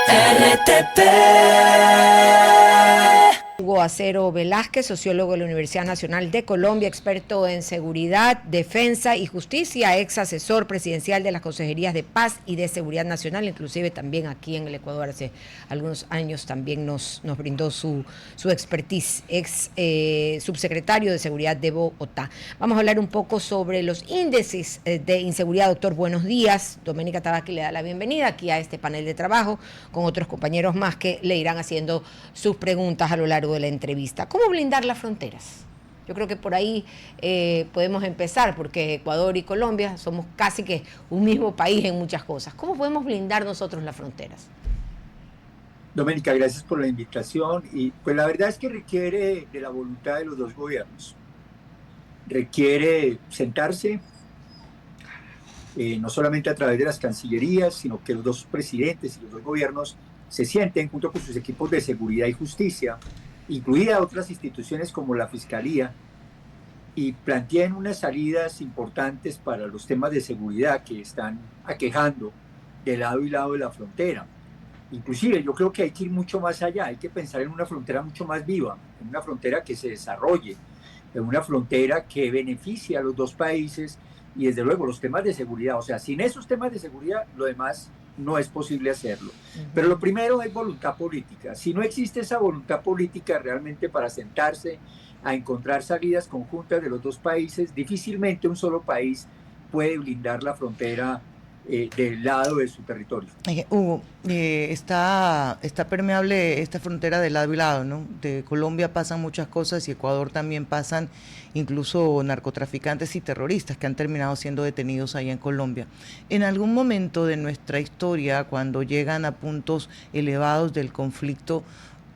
RTP. Hugo Acero Velázquez, sociólogo de la Universidad Nacional de Colombia, experto en seguridad, defensa y justicia, ex asesor presidencial de las Consejerías de Paz y de Seguridad Nacional, inclusive también aquí en el Ecuador hace algunos años también nos brindó su expertise, ex subsecretario de Seguridad de Bogotá. Vamos a hablar un poco sobre los índices de inseguridad. Doctor, buenos días. Doménica Tabaqui le da la bienvenida aquí a este panel de trabajo con otros compañeros más que le irán haciendo sus preguntas a lo largo de la entrevista. ¿Cómo blindar las fronteras? Yo creo que por ahí podemos empezar, porque Ecuador y Colombia somos casi que un mismo país en muchas cosas. ¿Cómo podemos blindar nosotros las fronteras? Doménica, gracias por la invitación. Y pues la verdad es que requiere de la voluntad de los dos gobiernos. Requiere sentarse, no solamente a través de las cancillerías, sino que los dos presidentes y los dos gobiernos se sienten junto con sus equipos de seguridad y justicia, incluidas otras instituciones como la Fiscalía, y planteen unas salidas importantes para los temas de seguridad que están aquejando de lado y lado de la frontera. Inclusive yo creo que hay que ir mucho más allá, hay que pensar en una frontera mucho más viva, en una frontera que se desarrolle, en una frontera que beneficie a los dos países y desde luego los temas de seguridad. O sea, sin esos temas de seguridad lo demás no es posible hacerlo. Pero lo primero es voluntad política. Si no existe esa voluntad política realmente para sentarse a encontrar salidas conjuntas de los dos países, difícilmente un solo país puede blindar la frontera del lado de su territorio. Hugo, está permeable esta frontera de lado y lado, ¿no? De Colombia pasan muchas cosas y Ecuador también pasan incluso narcotraficantes y terroristas que han terminado siendo detenidos ahí en Colombia. En algún momento de nuestra historia, cuando llegan a puntos elevados del conflicto,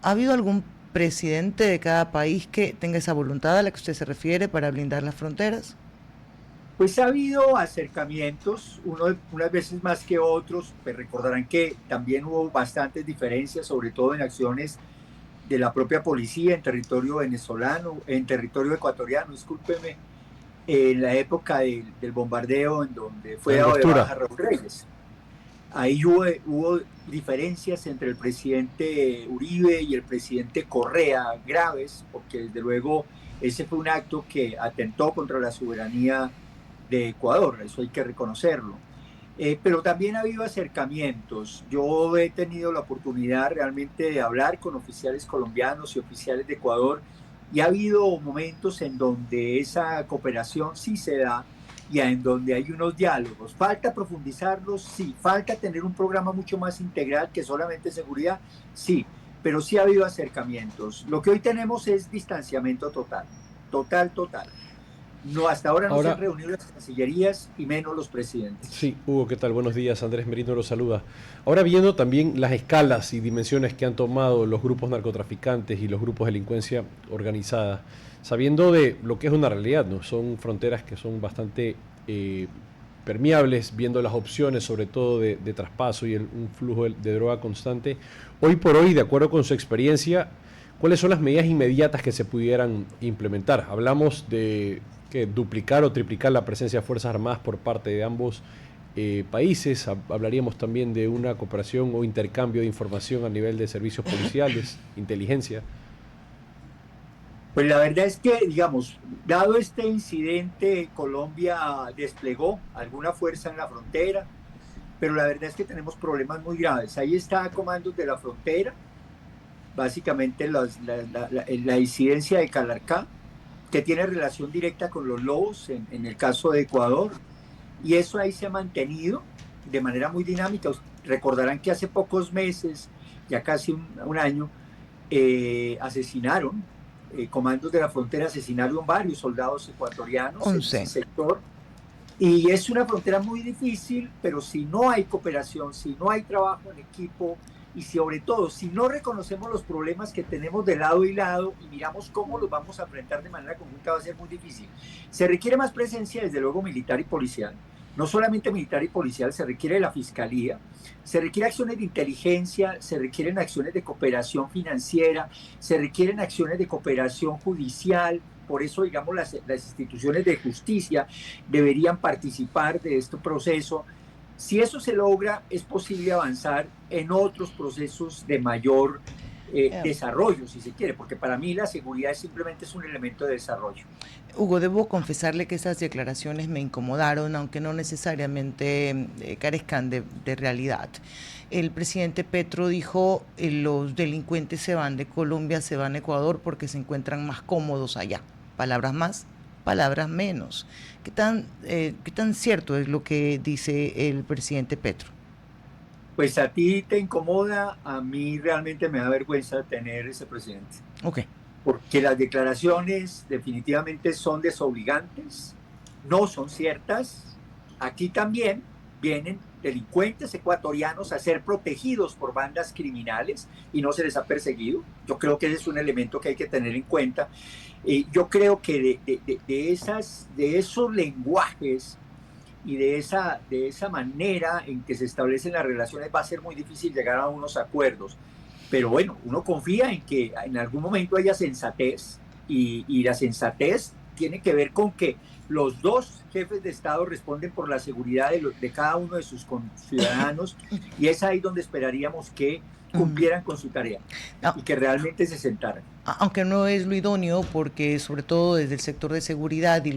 ¿ha habido algún presidente de cada país que tenga esa voluntad a la que usted se refiere para blindar las fronteras? Pues ha habido acercamientos, unas veces más que otros, pues recordarán que también hubo bastantes diferencias, sobre todo en acciones de la propia policía en territorio venezolano, en territorio ecuatoriano, discúlpeme, en la época del bombardeo en donde fue dado de baja Raúl Reyes. Ahí hubo diferencias entre el presidente Uribe y el presidente Correa graves, porque desde luego ese fue un acto que atentó contra la soberanía de Ecuador, eso hay que reconocerlo. Pero también ha habido acercamientos. Yo he tenido la oportunidad realmente de hablar con oficiales colombianos y oficiales de Ecuador y ha habido momentos en donde esa cooperación sí se da y en donde hay unos diálogos. Falta profundizarlos, sí. Falta tener un programa mucho más integral que solamente seguridad, sí. Pero sí ha habido acercamientos. Lo que hoy tenemos es distanciamiento total, total. No, hasta ahora no se han reunido las cancillerías y menos los presidentes. Sí, Hugo, ¿qué tal? Buenos días, Andrés Merino los saluda. Ahora viendo también las escalas y dimensiones que han tomado los grupos narcotraficantes y los grupos de delincuencia organizada, sabiendo de lo que es una realidad, ¿no? Son fronteras que son bastante permeables, viendo las opciones sobre todo de traspaso y un flujo de droga constante. Hoy por hoy, de acuerdo con su experiencia, ¿cuáles son las medidas inmediatas que se pudieran implementar? Hablamos de que duplicar o triplicar la presencia de Fuerzas Armadas por parte de ambos países. Hablaríamos también de una cooperación o intercambio de información a nivel de servicios policiales, inteligencia. Pues la verdad es que, digamos, dado este incidente, Colombia desplegó alguna fuerza en la frontera, pero la verdad es que tenemos problemas muy graves. Ahí está Comandos de la Frontera, básicamente la incidencia de Calarcá, que tiene relación directa con los lobos en el caso de Ecuador, y eso ahí se ha mantenido de manera muy dinámica. Recordarán que hace pocos meses, ya casi un año, asesinaron, Comandos de la Frontera asesinaron varios soldados ecuatorianos 11. en ese sector, y es una frontera muy difícil, pero si no hay cooperación, si no hay trabajo en equipo, y sobre todo, si no reconocemos los problemas que tenemos de lado y lado y miramos cómo los vamos a enfrentar de manera conjunta, va a ser muy difícil. Se requiere más presencia, desde luego, militar y policial. No solamente militar y policial, se requiere de la Fiscalía, se requiere acciones de inteligencia, se requieren acciones de cooperación financiera, se requieren acciones de cooperación judicial. Por eso, digamos, las instituciones de justicia deberían participar de este proceso. Si eso se logra, es posible avanzar en otros procesos de mayor desarrollo, si se quiere, porque para mí la seguridad simplemente es un elemento de desarrollo. Hugo, debo confesarle que esas declaraciones me incomodaron, aunque no necesariamente carezcan de realidad. El presidente Petro dijo, los delincuentes se van de Colombia, se van a Ecuador porque se encuentran más cómodos allá. Palabras más, palabras menos. ¿Qué tan cierto es lo que dice el presidente Petro? Pues a ti te incomoda, a mí realmente me da vergüenza tener ese presidente. Ok. Porque las declaraciones definitivamente son desobligantes, no son ciertas. Aquí también vienen delincuentes ecuatorianos a ser protegidos por bandas criminales y no se les ha perseguido. Yo creo que ese es un elemento que hay que tener en cuenta. Yo creo que de esos lenguajes y de esa manera en que se establecen las relaciones va a ser muy difícil llegar a unos acuerdos. Pero bueno, uno confía en que en algún momento haya sensatez y la sensatez tiene que ver con que los dos jefes de Estado responden por la seguridad de cada uno de sus ciudadanos y es ahí donde esperaríamos que cumplieran con su tarea y que realmente se sentaran. Aunque no es lo idóneo, porque sobre todo desde el sector de seguridad y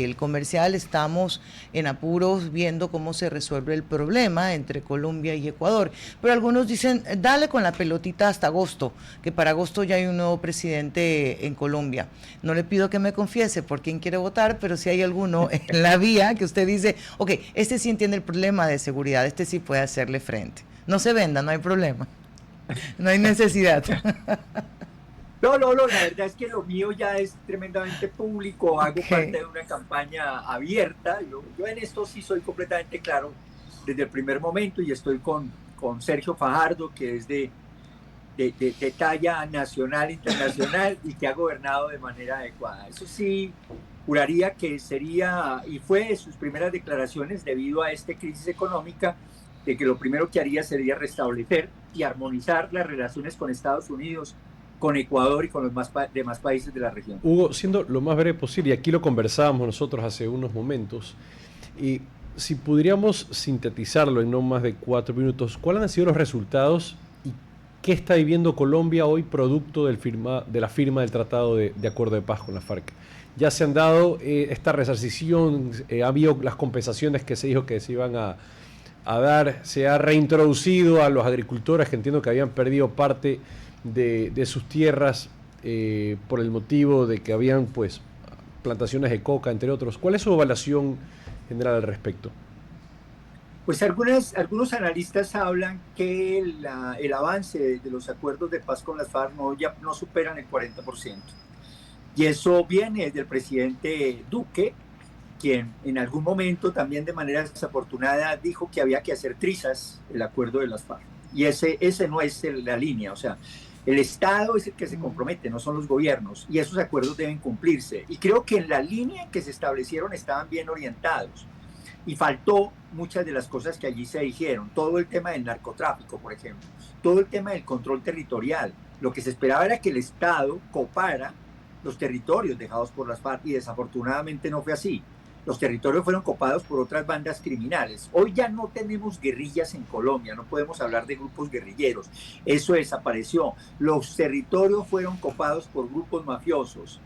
el comercial estamos en apuros viendo cómo se resuelve el problema entre Colombia y Ecuador. Pero algunos dicen, dale con la pelotita hasta agosto, que para agosto ya hay un nuevo presidente en Colombia. No le pido que me confiese por quién quiere votar, pero si hay alguno en la vía que usted dice, ok, este sí entiende el problema de seguridad, este sí puede hacerle frente. No se venda, no hay problema. No hay necesidad. No, la verdad es que lo mío ya es tremendamente público, hago parte de una campaña abierta, yo en esto sí soy completamente claro desde el primer momento y estoy con Sergio Fajardo, que es de talla nacional, internacional y que ha gobernado de manera adecuada. Eso sí, juraría que sería, y fue sus primeras declaraciones debido a esta crisis económica, de que lo primero que haría sería restablecer y armonizar las relaciones con Estados Unidos, con Ecuador y con los demás países de la región. Hugo, siendo lo más breve posible, y aquí lo conversábamos nosotros hace unos momentos, y si pudiéramos sintetizarlo en no más de 4 minutos, ¿cuáles han sido los resultados y qué está viviendo Colombia hoy producto de la firma del Tratado de Acuerdo de Paz con la FARC? Ya se han dado esta resarcición, ha habido las compensaciones que se dijo que se iban a dar, se ha reintroducido a los agricultores que entiendo que habían perdido parte de sus tierras por el motivo de que habían pues plantaciones de coca, entre otros. ¿Cuál es su evaluación general al respecto? Pues algunos analistas hablan que el avance de los acuerdos de paz con las FARC ya no superan el 40%. Y eso viene desde el presidente Duque, quien en algún momento también de manera desafortunada dijo que había que hacer trizas el acuerdo de las FARC. Y ese no es la línea, o sea, el Estado es el que se compromete, no son los gobiernos, y esos acuerdos deben cumplirse. Y creo que en la línea en que se establecieron estaban bien orientados. Y faltó muchas de las cosas que allí se dijeron. Todo el tema del narcotráfico, por ejemplo. Todo el tema del control territorial. Lo que se esperaba era que el Estado copara los territorios dejados por las FARC y desafortunadamente no fue así. Los territorios fueron copados por otras bandas criminales. Hoy ya no tenemos guerrillas en Colombia, no podemos hablar de grupos guerrilleros. Eso desapareció. Los territorios fueron copados por grupos mafiosos,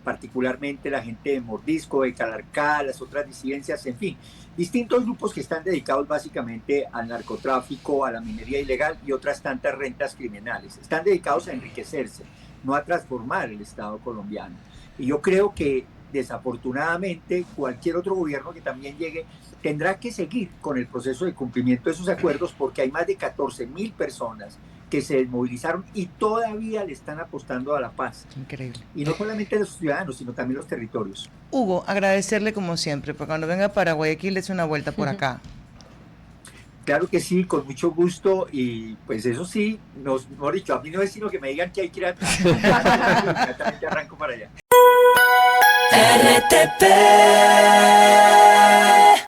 particularmente la gente de Mordisco, de Calarcá, las otras disidencias, en fin, distintos grupos que están dedicados básicamente al narcotráfico, a la minería ilegal y otras tantas rentas criminales. Están dedicados a enriquecerse, no a transformar el Estado colombiano. Y yo creo que desafortunadamente cualquier otro gobierno que también llegue tendrá que seguir con el proceso de cumplimiento de esos acuerdos, porque hay más de 14.000 personas que se desmovilizaron y todavía le están apostando a la paz. Increíble. Y no solamente los ciudadanos, sino también los territorios. Hugo, agradecerle como siempre, porque cuando venga para Guayaquil le una vuelta por acá. Claro que sí, con mucho gusto, y pues eso sí, mejor dicho, a mí no es sino que me digan que hay que ir a inmediatamente arranco para allá. RTP